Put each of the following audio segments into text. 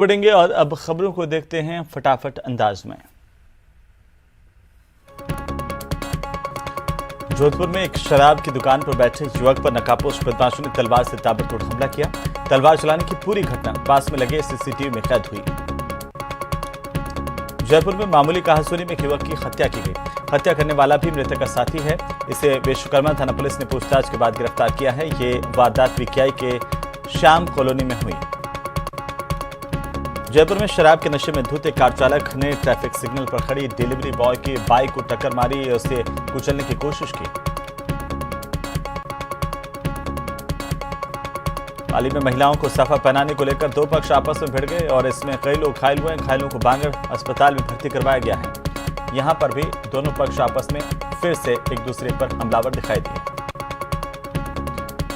बढ़ेंगे और अब खबरों को देखते हैं फटाफट अंदाज में। जोधपुर में एक शराब की दुकान पर बैठे युवक पर नकाबपोश बदमाशों ने तलवार से ताबड़तोड़ हमला किया। तलवार चलाने की पूरी घटना पास में लगे सीसीटीवी में कैद हुई। जयपुर में मामूली कहासुनी में एक युवक की हत्या की गई। हत्या करने वाला भी मृतक का साथी है। इसे विश्वकर्मा थाना पुलिस ने पूछताछ के बाद गिरफ्तार किया है। ये वारदात वीकेआई के श्याम कॉलोनी में हुई। जयपुर में शराब के नशे में धुत एक कार चालक ने ट्रैफिक सिग्नल पर खड़ी डिलीवरी बॉय की बाइक को टक्कर मारी और उसे कुचलने की कोशिश की। हाल ही में महिलाओं को साफा पहनाने को लेकर दो पक्ष आपस में भिड़ गए और इसमें कई लोग घायल हुए। घायलों को बांगड़ अस्पताल में भर्ती करवाया गया है। यहां पर भी दोनों पक्ष आपस में फिर से एक दूसरे पर हमलावर दिखाई दिए।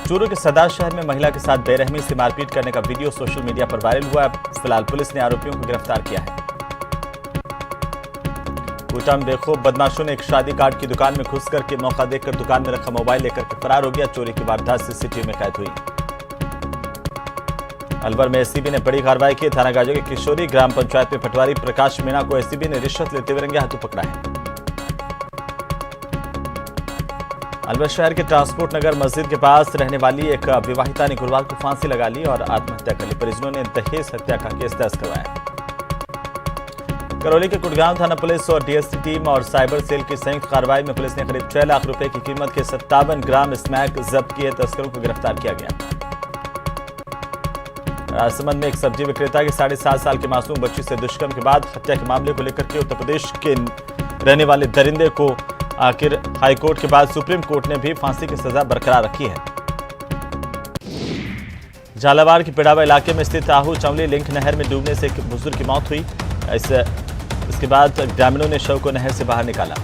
चूरू के सदार शहर में महिला के साथ बेरहमी से मारपीट करने का वीडियो सोशल मीडिया पर वायरल हुआ। फिलहाल पुलिस ने आरोपियों को गिरफ्तार किया है। कोटा में बेखौफ बदमाशों ने एक शादी कार्ड की दुकान में घुस करके मौका देखकर दुकान में रखा मोबाइल लेकर के फरार हो गया। चोरी की वारदात सीसीटीवी में कैद हुई। अलवर में एसीबी ने बड़ी कार्रवाई की। थाना गाजो के किशोरी ग्राम पंचायत में पटवारी प्रकाश मीणा को एसीबी ने रिश्वत लेते हुए रंगे हाथों पकड़ा है। अलवर शहर के ट्रांसपोर्ट नगर मस्जिद के पास रहने वाली एक विवाहिता ने गुरुवार को फांसी लगा ली और आत्महत्या कर ली। परिजनों ने दहेज हत्या का केस दर्ज करवाया। करौली के कुटगांव थाना पुलिस और डीएसटी टीम और साइबर सेल की संयुक्त कार्रवाई में पुलिस ने करीब 6 लाख रुपए की कीमत के 57 ग्राम स्मैक जब्त किए। तस्करों को गिरफ्तार किया गया। राजसमंद में एक सब्जी विक्रेता की 7.5 साल की मासूम बच्ची से दुष्कर्म के बाद हत्या के मामले को लेकर के उत्तर प्रदेश के रहने वाले दरिंदे को आखिर हाईकोर्ट के बाद सुप्रीम कोर्ट ने भी फांसी की सजा बरकरार रखी है। झालावाड़ के पिड़ावा इलाके में स्थित आहू चंवली लिंक नहर में डूबने से एक बुजुर्ग की मौत हुई। इसके बाद ग्रामीणों ने शव को नहर से बाहर निकाला।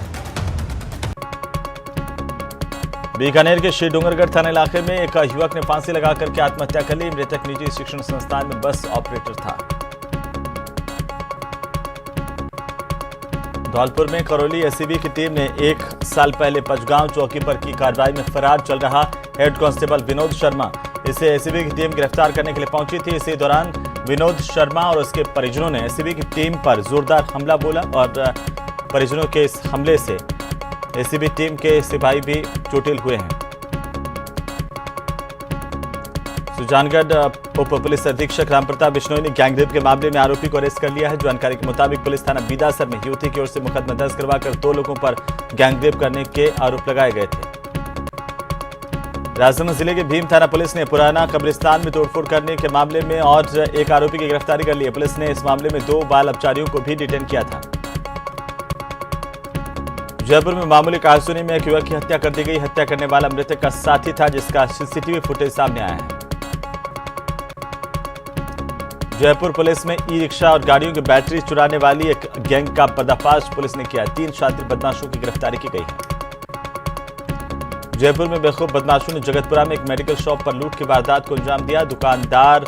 बीकानेर के श्री डूंगरगढ़ थाना इलाके में एक युवक ने फांसी लगा करके आत्महत्या कर ली। मृतक निजी शिक्षण संस्थान में बस ऑपरेटर था। धौलपुर में करौली एसीबी की टीम ने 1 साल पहले पचगांव चौकी पर की कार्रवाई में फरार चल रहा हेड कांस्टेबल विनोद शर्मा, इसे एसीबी की टीम गिरफ्तार करने के लिए पहुंची थी। इसी दौरान विनोद शर्मा और उसके परिजनों ने एसीबी की टीम पर जोरदार हमला बोला और परिजनों के इस हमले से एसीबी टीम के सिपाही भी चोटिल हुए हैं। सुजानगढ़ उप पुलिस अधीक्षक रामप्रताप बिश्नोई ने गैंगरेप के मामले में आरोपी को अरेस्ट कर लिया है। जानकारी के मुताबिक पुलिस थाना बीदासर में युवती की ओर से मुकदमा दर्ज करवाकर 2 लोगों पर गैंगरेप करने के आरोप लगाए गए थे। राजसमंद जिले के भीम थाना पुलिस ने पुराना कब्रिस्तान में तोड़फोड़ करने के मामले में और एक आरोपी की गिरफ्तारी कर ली है। पुलिस ने इस मामले में 2 बाल अपचारियों को भी डिटेन किया था। जयपुर में मामूली कहासुनी में एक युवक की हत्या कर दी गई। हत्या करने वाला मृतक का साथी था, जिसका सीसीटीवी फुटेज सामने आया है। जयपुर पुलिस में ई रिक्शा और गाड़ियों की बैटरी चुराने वाली एक गैंग का पर्दाफाश पुलिस ने किया। 3 शातिर बदमाशों की गिरफ्तारी की गई है। जयपुर में बेखौफ बदमाशों ने जगतपुरा में एक मेडिकल शॉप पर लूट की वारदात को अंजाम दिया। दुकानदार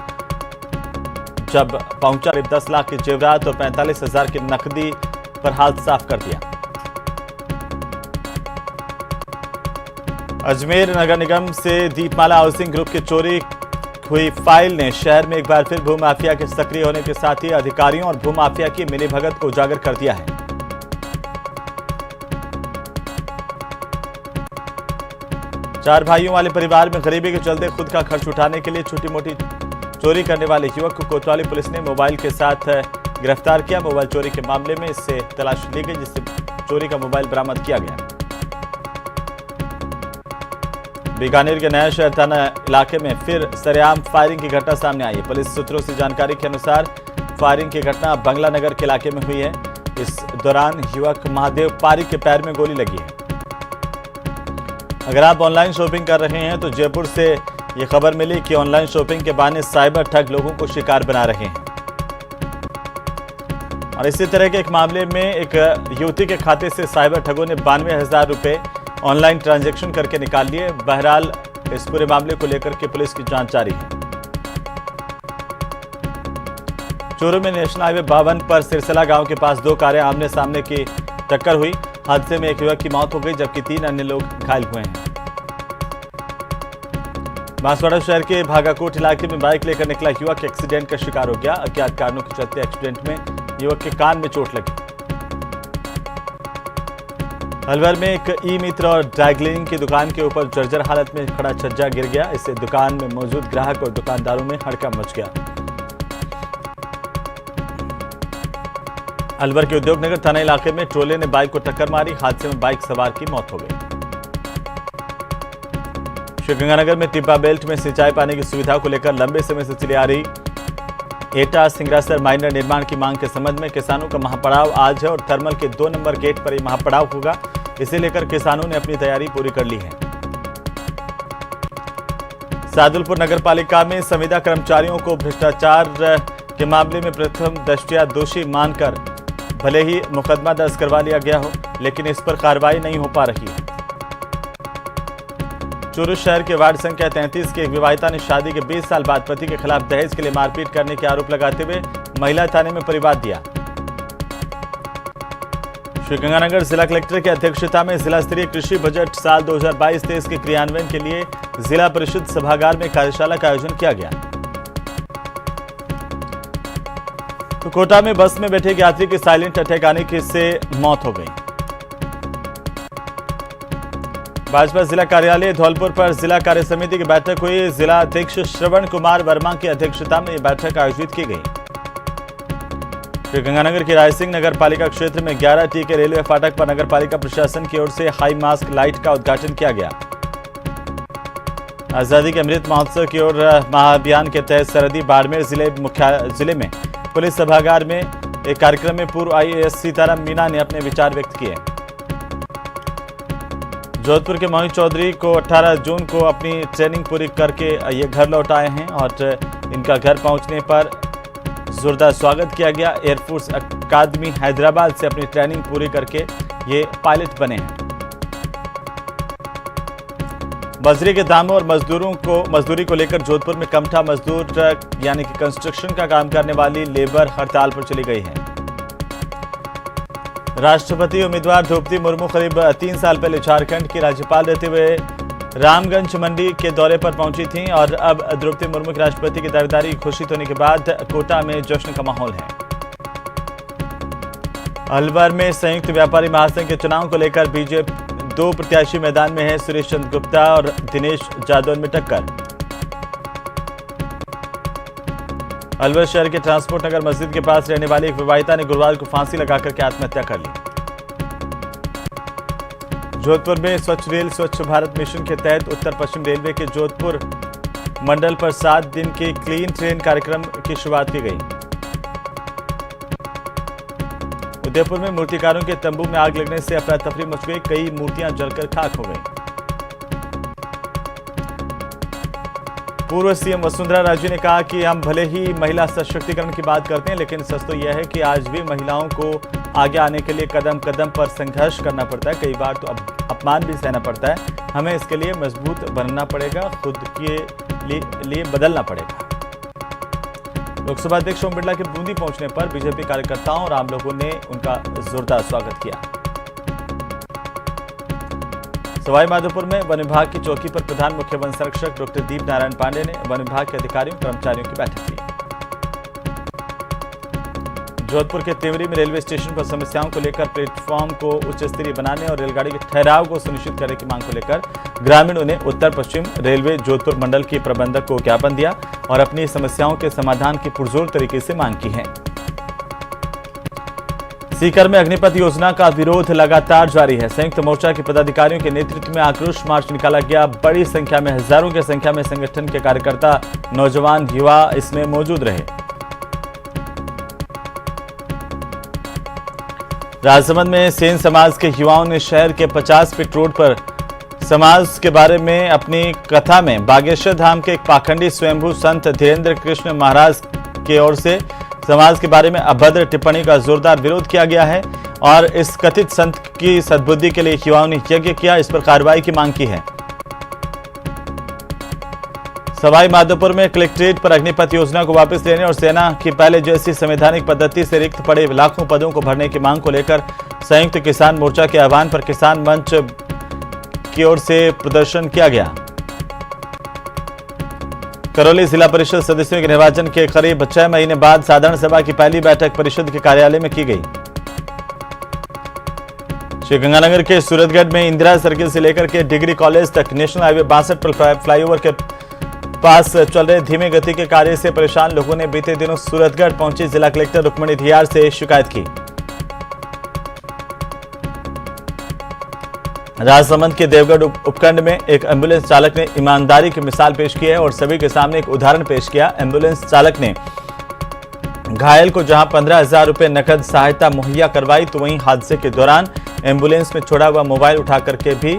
जब पहुंचा, करीब 10 लाख के जेवरात और 45,000 की नकदी पर हाथ साफ कर दिया। अजमेर नगर निगम से दीपमाला हाउसिंग ग्रुप की चोरी हुई फाइल ने शहर में एक बार फिर भूमाफिया के सक्रिय होने के साथ ही अधिकारियों और भूमाफिया की मिलीभगत को उजागर कर दिया है। चार भाइयों वाले परिवार में गरीबी के चलते खुद का खर्च उठाने के लिए छोटी मोटी चोरी करने वाले युवक को कोतवाली पुलिस ने मोबाइल के साथ गिरफ्तार किया। मोबाइल चोरी के मामले में इससे तलाशी ली गई, जिससे चोरी का मोबाइल बरामद किया गया। बीकानेर के नया शहर थाना इलाके में फिर सरेआम फायरिंग की घटना सामने आई है। पुलिस सूत्रों से जानकारी के अनुसार फायरिंग की घटना बंगला नगर के इलाके में हुई है। इस दौरान युवक महादेव पारी के पैर में गोली लगी है। अगर आप ऑनलाइन शॉपिंग कर रहे हैं तो जयपुर से ये खबर मिली कि ऑनलाइन शॉपिंग के बहाने साइबर ठग लोगों को शिकार बना रहे हैं। और इसी तरह के एक मामले में एक युवती के खाते से साइबर ठगों ने 92,000 रुपए ऑनलाइन ट्रांजैक्शन करके निकाल लिए। बहरहाल इस पूरे मामले को लेकर के पुलिस की जांच जारी है। चूरू में नेशनल हाईवे 52 पर सिरसला गांव के पास 2 कारें आमने सामने की टक्कर हुई। हादसे में एक युवक की मौत हो गई, जबकि 3 अन्य लोग घायल हुए हैं। बांसवाड़ा शहर के भागाकोट इलाके में बाइक लेकर निकला युवक एक्सीडेंट का शिकार हो गया। अज्ञात कारणों के चलते एक्सीडेंट में युवक के कान में चोट लगी। अलवर में एक ई मित्र और ड्राई क्लीनिंग की दुकान के ऊपर जर्जर हालत में खड़ा छज्जा गिर गया। इससे दुकान में मौजूद ग्राहक और दुकानदारों में हड़कंप मच गया। अलवर के उद्योगनगर थाना इलाके में ट्रोले ने बाइक को टक्कर मारी। हादसे में बाइक सवार की मौत हो गई। श्रीगंगानगर में टिब्बा बेल्ट में सिंचाई पानी की सुविधा को लेकर लंबे समय से चली आ रही एटा सिंगरासर माइनर निर्माण की मांग के संबंध में किसानों का महापड़ाव आज है और थर्मल के 2 नंबर गेट पर यह महापड़ाव होगा। इसे लेकर किसानों ने अपनी तैयारी पूरी कर ली है। सादुलपुर नगर पालिका में संविदा कर्मचारियों को भ्रष्टाचार के मामले में प्रथम दृष्टया दोषी मानकर भले ही मुकदमा दर्ज करवा लिया गया हो, लेकिन इस पर कार्रवाई नहीं हो पा रही है। चूरू शहर के वार्ड संख्या 33 की एक विवाहिता ने शादी के 20 साल बाद पति के खिलाफ दहेज के लिए मारपीट करने के आरोप लगाते हुए महिला थाने में परिवाद दिया। श्रीगंगानगर जिला कलेक्टर की अध्यक्षता में जिला स्तरीय कृषि बजट साल 2022-23 के क्रियान्वयन के लिए जिला परिषद सभागार में कार्यशाला का आयोजन किया गया। तो कोटा में बस में बैठे यात्री की साइलेंट अटैक आने से मौत हो गई। भाजपा जिला कार्यालय धौलपुर पर जिला कार्य समिति की बैठक हुई। जिला अध्यक्ष श्रवण कुमार वर्मा की अध्यक्षता में यह बैठक आयोजित की गई। श्रीगंगानगर के रायसिंह नगर पालिका क्षेत्र में 11 टी के रेलवे फाटक पर नगर पालिका प्रशासन की ओर से हाई मास्क लाइट का उद्घाटन किया गया। आजादी के अमृत महोत्सव की ओर महाअभियान के तहत सरहदी बाड़मेर जिले में पुलिस सभागार में एक कार्यक्रम में पूर्व IAS सीताराम मीणा ने अपने विचार व्यक्त किए। जोधपुर के मोहित चौधरी को 18 जून को अपनी ट्रेनिंग पूरी करके ये घर लौट आए हैं और इनका घर पहुंचने पर जोरदार स्वागत किया गया। एयरफोर्स अकादमी हैदराबाद से अपनी ट्रेनिंग पूरी करके ये पायलट बने हैं। मजदूरी के दामों और मजदूरी को लेकर जोधपुर में कमठा मजदूर यानी कि कंस्ट्रक्शन का काम करने वाली लेबर हड़ताल पर चली गई है। राष्ट्रपति उम्मीदवार द्रौपदी मुर्मू करीब 3 साल पहले झारखंड की राज्यपाल रहते हुए रामगंज मंडी के दौरे पर पहुंची थीं और अब द्रौपदी मुर्मू की राष्ट्रपति की दावेदारी घोषित होने के बाद कोटा में जश्न का माहौल है। अलवर में संयुक्त व्यापारी महासंघ के चुनाव को लेकर बीजेपी 2 प्रत्याशी मैदान में है। सुरेश चंद्र गुप्ता और दिनेश जादौन में टक्कर। अलवर शहर के ट्रांसपोर्ट नगर मस्जिद के पास रहने वाली एक विवाहिता ने गुरुवार को फांसी लगाकर के आत्महत्या कर ली। जोधपुर में स्वच्छ रेल स्वच्छ भारत मिशन के तहत उत्तर पश्चिम रेलवे के जोधपुर मंडल पर 7 दिन के क्लीन ट्रेन कार्यक्रम की शुरुआत की गई। उदयपुर में मूर्तिकारों के तंबू में आग लगने से अफरा तफरी मच गई। कई मूर्तियां जलकर खाक हो गई। पूर्व सीएम वसुंधरा राजे ने कहा कि हम भले ही महिला सशक्तिकरण की बात करते हैं, लेकिन सच तो यह है कि आज भी महिलाओं को आगे आने के लिए कदम कदम पर संघर्ष करना पड़ता है। कई बार तो अपमान भी सहना पड़ता है। हमें इसके लिए मजबूत बनना पड़ेगा, खुद के लिए बदलना पड़ेगा। लोकसभा अध्यक्ष ओम बिरला के बूंदी पहुंचने पर बीजेपी कार्यकर्ताओं और आम लोगों ने उनका जोरदार स्वागत किया। सवाई माधोपुर में वन विभाग की चौकी पर प्रधान मुख्य वन संरक्षक डॉक्टर दीप नारायण पांडे ने वन विभाग के अधिकारियों कर्मचारियों की बैठक ली। जोधपुर के तेवरी में रेलवे स्टेशन पर समस्याओं को लेकर प्लेटफॉर्म को उच्च स्तरीय बनाने और रेलगाड़ी के ठहराव को सुनिश्चित करने की मांग को लेकर ग्रामीणों ने उत्तर पश्चिम रेलवे जोधपुर मंडल के प्रबंधक को ज्ञापन दिया और अपनी समस्याओं के समाधान की पुरजोर तरीके से मांग की है। सीकर में अग्निपथ योजना का विरोध लगातार जारी है। संयुक्त मोर्चा के पदाधिकारियों के नेतृत्व में आक्रोश मार्च निकाला गया। बड़ी संख्या में, हजारों की संख्या में संगठन के कार्यकर्ता, नौजवान, युवा इसमें मौजूद रहे। राजसमंद में सेन समाज के युवाओं ने शहर के 50 फीट रोड पर समाज के बारे में अपनी कथा में बागेश्वर धाम के एक पाखंडी स्वयंभू संत धीरेन्द्र कृष्ण महाराज की ओर से समाज के बारे में अभद्र टिप्पणी का जोरदार विरोध किया गया है और इस कथित संत की सद्बुद्धि के लिए युवाओं ने यज्ञ किया। इस पर कार्रवाई की मांग की है। सवाई माधोपुर में कलेक्ट्रेट पर अग्निपथ योजना को वापस लेने और सेना की पहले जैसी संवैधानिक पद्धति से रिक्त पड़े लाखों पदों को भरने की मांग को लेकर संयुक्त किसान मोर्चा के आह्वान पर किसान मंच की ओर से प्रदर्शन किया गया। करौली जिला परिषद सदस्यों के निर्वाचन के करीब 6 महीने बाद साधारण सभा की पहली बैठक परिषद के कार्यालय में की गई। श्रीगंगानगर के सूरतगढ़ में इंदिरा सर्किल से लेकर के डिग्री कॉलेज तक नेशनल हाईवे 62 पर फ्लाईओवर के पास चल रहे धीमे गति के कार्य से परेशान लोगों ने बीते दिनों सूरतगढ़ पहुंची जिला कलेक्टर रुक्मणी धियार से शिकायत की। राजसमंद के देवगढ़ उपखंड में एक एम्बुलेंस चालक ने ईमानदारी की मिसाल पेश की है और सभी के सामने एक उदाहरण पेश किया। एम्बुलेंस चालक ने घायल को जहां 15,000 रुपए नकद सहायता मुहैया करवाई, तो वहीं हादसे के दौरान एम्बुलेंस में छोड़ा हुआ मोबाइल उठा करके भी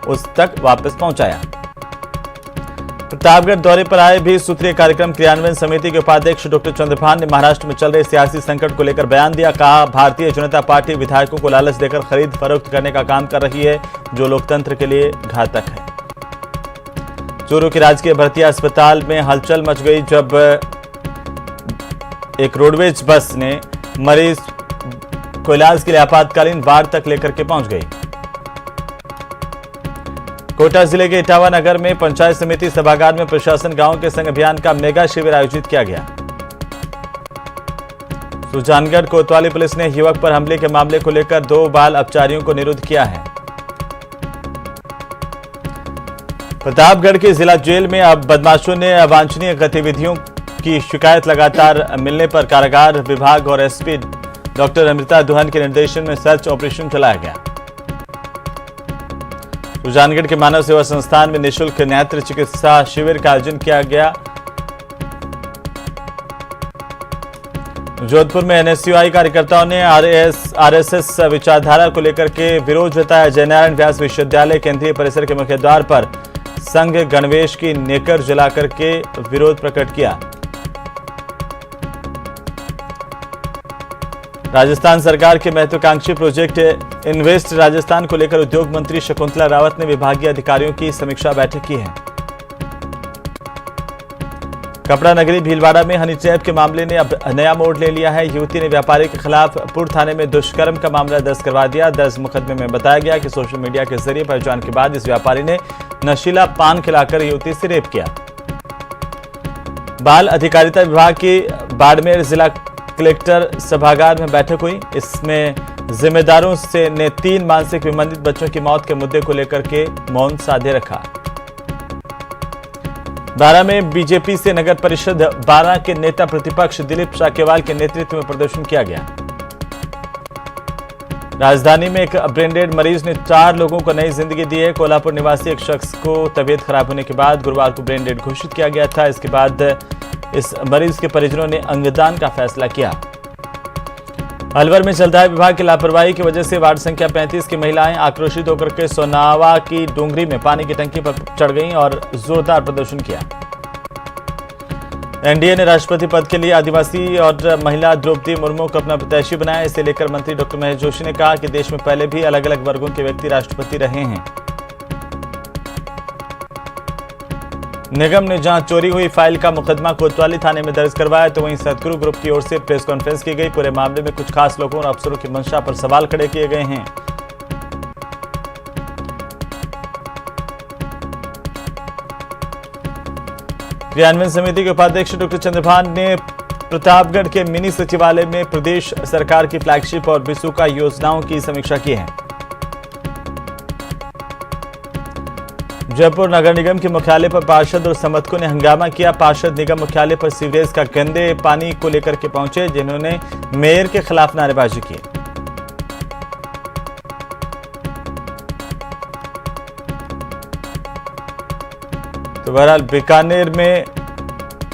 उस तक वापस पहुंचाया। प्रतापगढ़ दौरे पर आए भी सूत्रीय कार्यक्रम क्रियान्वयन समिति के उपाध्यक्ष डॉक्टर चंद्रभान ने महाराष्ट्र में चल रहे सियासी संकट को लेकर बयान दिया। कहा, भारतीय जनता पार्टी विधायकों को लालच देकर खरीद फरोख्त करने का काम कर रही है, जो लोकतंत्र के लिए घातक है। चूरू के राजकीय भर्ती अस्पताल में हलचल मच गई जब एक रोडवेज बस ने मरीज को इलाज के लिए आपातकालीन वार्ड तक लेकर के पहुंच गई। कोटा जिले के इटावा नगर में पंचायत समिति सभागार में प्रशासन गांव के संग अभियान का मेगा शिविर आयोजित किया गया। सुजानगढ़ कोतवाली पुलिस ने युवक पर हमले के मामले को लेकर 2 बाल अपचारियों को निरुद्ध किया है। प्रतापगढ़ के जिला जेल में अब बदमाशों ने अवांछनीय गतिविधियों की शिकायत लगातार मिलने पर कारागार विभाग और एसपी डॉक्टर अमृता दुहन के निर्देशन में सर्च ऑपरेशन चलाया गया। सुजानगढ़ के मानव सेवा संस्थान में निःशुल्क नेत्र चिकित्सा शिविर का आयोजन किया गया। जोधपुर में एनएसयूआई कार्यकर्ताओं ने आरएसएस विचारधारा को लेकर के विरोध जताया। जयनारायण व्यास विश्वविद्यालय केंद्रीय परिसर के मुख्य द्वार पर संघ गणवेश की नेकर जलाकर के विरोध प्रकट किया। राजस्थान सरकार के महत्वाकांक्षी प्रोजेक्ट इन्वेस्ट राजस्थान को लेकर उद्योग मंत्री शकुंतला रावत ने विभागीय अधिकारियों की समीक्षा बैठक की है। कपड़ा नगरी भीलवाड़ा में हनी ट्रैप के मामले ने अब नया मोड़ ले लिया है। युवती ने व्यापारी के खिलाफ पुर थाने में दुष्कर्म का मामला दर्ज करवा दिया। दर्ज मुकदमे में बताया गया कि सोशल मीडिया के जरिए पहचान के बाद इस व्यापारी ने नशीला पान खिलाकर युवती से रेप किया। बाल अधिकारिता विभाग की बाड़मेर जिला कलेक्टर सभागार में बैठक हुई। इसमें जिम्मेदारों से ने 3 मानसिक विमंदित बच्चों की मौत के मुद्दे को लेकर के मौन साधे रखा। बारां में बीजेपी से नगर परिषद बारां के नेता प्रतिपक्ष दिलीप साकेवाल के नेतृत्व में प्रदर्शन किया गया। राजधानी में एक ब्रेनडेड मरीज ने 4 लोगों को नई जिंदगी दी है। कोल्हापुर निवासी एक शख्स को तबीयत खराब होने के बाद गुरुवार को ब्रेनडेड घोषित किया गया था। इसके बाद इस मरीज के परिजनों ने अंगदान का फैसला किया। अलवर में जलदाय विभाग की लापरवाही की वजह से वार्ड संख्या 35 की महिलाएं आक्रोशित होकर के सोनावा की डूंगरी में पानी की टंकी पर चढ़ गईं और जोरदार प्रदर्शन किया। एनडीए ने राष्ट्रपति पद के लिए आदिवासी और महिला द्रौपदी मुर्मू को अपना प्रत्याशी बनाया। इसे लेकर मंत्री डॉक्टर महेश जोशी ने कहा कि देश में पहले भी अलग अलग वर्गों के व्यक्ति राष्ट्रपति रहे हैं। निगम ने जहां चोरी हुई फाइल का मुकदमा कोतवाली थाने में दर्ज करवाया, तो वहीं सतगुरु ग्रुप की ओर से प्रेस कॉन्फ्रेंस की गई। पूरे मामले में कुछ खास लोगों और अफसरों की मंशा पर सवाल खड़े किए गए हैं। क्रियान्वयन समिति के उपाध्यक्ष डॉक्टर चंद्रभान ने प्रतापगढ़ के मिनी सचिवालय में प्रदेश सरकार की फ्लैगशिप और बिसुका योजनाओं की समीक्षा की है। जयपुर नगर निगम के मुख्यालय पर पार्षद और समर्थकों ने हंगामा किया। पार्षद निगम मुख्यालय पर सीवरेज का गंदे पानी को लेकर के पहुंचे, जिन्होंने मेयर के खिलाफ नारेबाजी की। तो बहरहाल बीकानेर में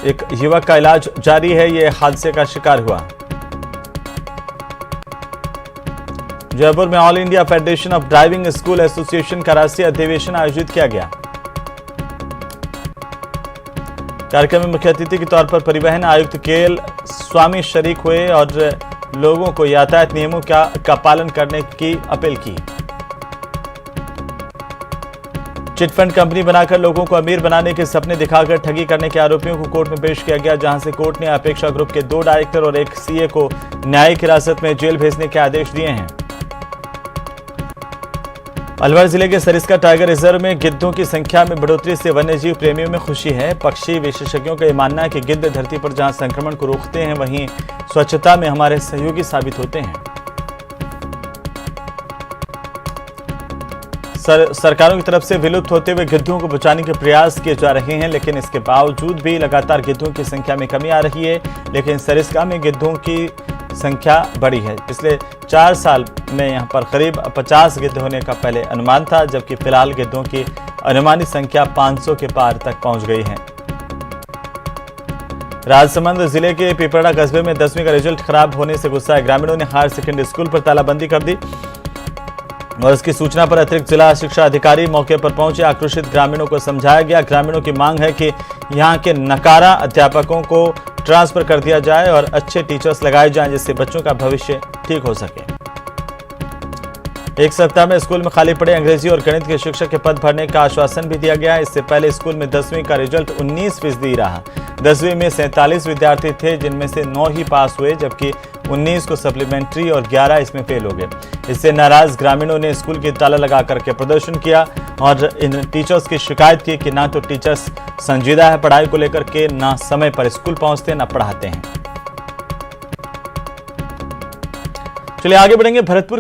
एक युवक का इलाज जारी है, ये हादसे का शिकार हुआ। जयपुर में all India federation of driving school association का राष्ट्रीय अधिवेशन आयोजित किया गया। कार्यक्रम में मुख्य अतिथि के तौर पर परिवहन आयुक्त केएल स्वामी शरीक हुए और लोगों को यातायात नियमों का पालन करने की अपील की। चिटफंड कंपनी बनाकर लोगों को अमीर बनाने के सपने दिखाकर ठगी करने के आरोपियों को कोर्ट में पेश किया गया, जहां से कोर्ट ने अपेक्षा ग्रुप के 2 डायरेक्टर और एक सीए को न्यायिक हिरासत में जेल भेजने के आदेश दिए हैं। अलवर जिले के सरिस्का टाइगर रिजर्व में गिद्धों की संख्या में बढ़ोतरी से वन्यजीव प्रेमियों में खुशी है। पक्षी विशेषज्ञों का यह मानना है कि गिद्ध धरती पर जहां संक्रमण को रोकते हैं, वहीं स्वच्छता में हमारे सहयोगी साबित होते हैं। सरकारों की तरफ से विलुप्त होते हुए गिद्धों को बचाने के प्रयास किए जा रहे हैं, लेकिन इसके बावजूद भी लगातार गिद्धों की संख्या में कमी आ रही है। लेकिन सरिस्का में गिद्धों की संख्या बढ़ी है। पिछले 4 साल में यहां पर करीब 50 गिद्ध होने का पहले अनुमान था, जबकि फिलहाल गिद्धों की अनुमानित संख्या 500 के पार तक पहुंच गई है। राजसमंद जिले के पिपराड़ा कस्बे में 10वीं का रिजल्ट खराब होने से गुस्साए ग्रामीणों ने हायर सेकेंडरी स्कूल पर तालाबंदी कर दी और इसकी सूचना पर अतिरिक्त जिला शिक्षा अधिकारी मौके पर पहुंचे। आक्रोशित ग्रामीणों को समझाया गया। ग्रामीणों की मांग है कि यहां के नकारा अध्यापकों को ट्रांसफर कर दिया जाए और अच्छे टीचर्स लगाए जाएं, जिससे बच्चों का भविष्य ठीक हो सके। एक सप्ताह में स्कूल में खाली पड़े अंग्रेजी और गणित के शिक्षक के पद भरने का आश्वासन भी दिया गया। इससे पहले स्कूल में 10वीं का रिजल्ट 19% रहा। 10वीं में 47 विद्यार्थी थे, जिनमें से 9 ही पास हुए, जबकि 19 को सप्लीमेंट्री और 11 इसमें फेल हो गए। इससे नाराज ग्रामीणों ने स्कूल की ताला लगा करके प्रदर्शन किया और इन टीचर्स की शिकायत की कि ना तो टीचर्स संजीदा है पढ़ाई को लेकर के, ना समय पर स्कूल पहुंचते, ना पढ़ाते हैं। चलिए आगे बढ़ेंगे। भरतपुर